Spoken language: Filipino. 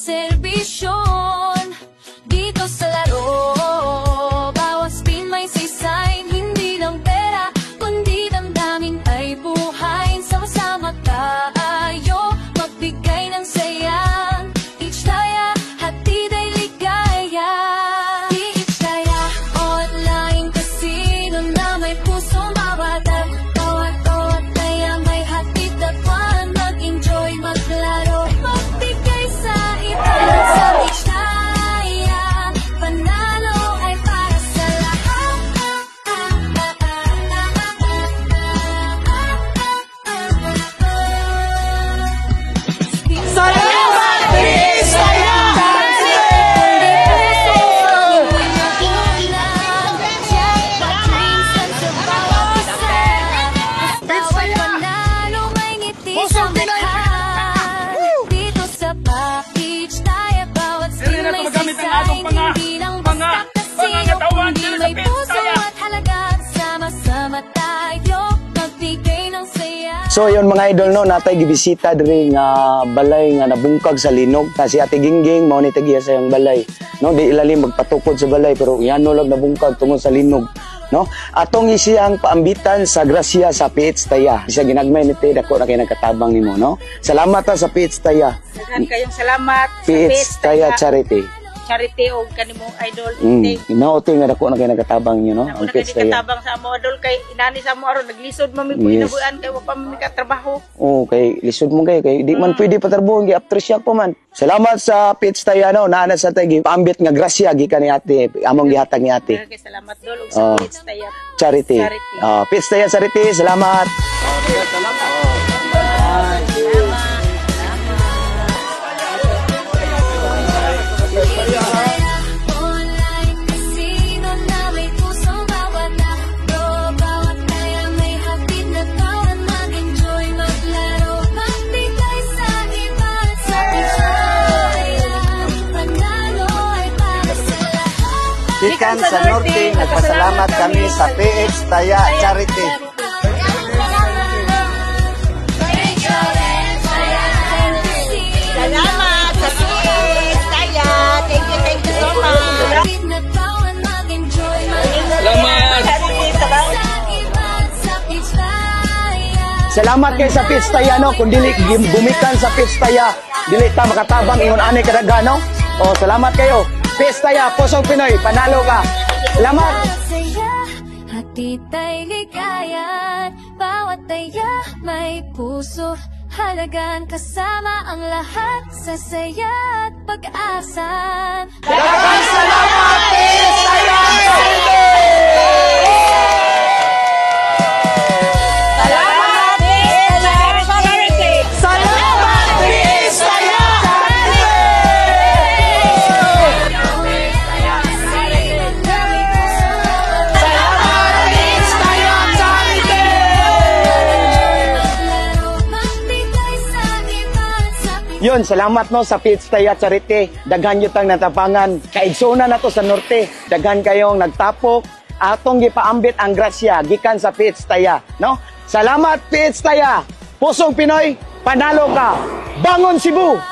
serbisyon dito sa laro. Bawat spin may saysay, hindi lang pera kundi damdamin ay buhay. Sama-sama tayo magbigay ng saya. Each taya, hatid ay ligaya. Each taya, online casino na may pusong babata. Bawat taya may hatid at fun. Mag-enjoy, maglaro, magbigay sa iba. Sa each taya, panalo ay para sa lahat. Salamat, Bisaya! Pusong Pinoy! Dito sa package tayo, bawat skill may saysay. Hindi lang basta kasino, kundi may puso at halaga. Sama-sama tayo magbigay ng saya. So yun mga idol no, natay gibisita diri nga balay nga nabungkag sa linog. Si Ate Gingging mao ni tagiya sa yang balay. No, di ilalim magpatukod sa balay pero yano lang nabungkag tungod sa linog. No? Atong isiyang paambitan sa grasya sa PH Taya. Isa ginagmay ni Te dako na kay nagkatabang nimo, no? Salamat ta sa PH Taya. Daghan kayong salamat sa PH Taya Charity. Charity o kanimong idol. Inaotoy nga dako na kay nagkatabang niyo, no? Ang Ang PH Taya. nagkatabang sa amo idol kay inani sa amo aron naglisod mami po Yes. inabuan kay wa pa mami ka trabaho. Oh, kay lisod mo kay di man pwede patarbuhon gi after shock pa man. Salamat sa PH Taya no, naana sa tay paambit nga grasya gikan ni Ate, among gihatag ni Ate. Kay salamat dol ug sa PH Taya. Charity. Charity. PH Taya Charity, salamat. Online casino na may pusong bawata. Bawat taya may hatid na kawan. Mag-enjoy, maglaro, magbigay sa iba. Sa Bisaya, panalo ay para sa lahat. Gikan sa Norte, nagpasalamat kami sa PH Taya Charity. Salamat sa PH Taya. Thank you so much. Salamat kay sa PH Taya no, kung dili gumikan sa PH Taya, dili ta makatabang ingon ani kadaghan no. Oh, salamat kayo. PH Taya, Pusong Pinoy, panalo ka. Salamat. Hatid ay ligayan, bawat taya may puso. Halagan kasama ang lahat sa saya at pag-asa. Daghang salamat PH Taya. Salamat PH Charity. Salamat PH Taya. Yun, salamat no sa PH Taya Charity. Daghan yung tang natapangan. Kaigsuna na to sa Norte. Daghan kayong nagtapok. Atong gipaambit ang grasya gikan sa PH Taya, no? Salamat PH Taya. Pusong Pinoy, panalo ka. Bangon Cebu.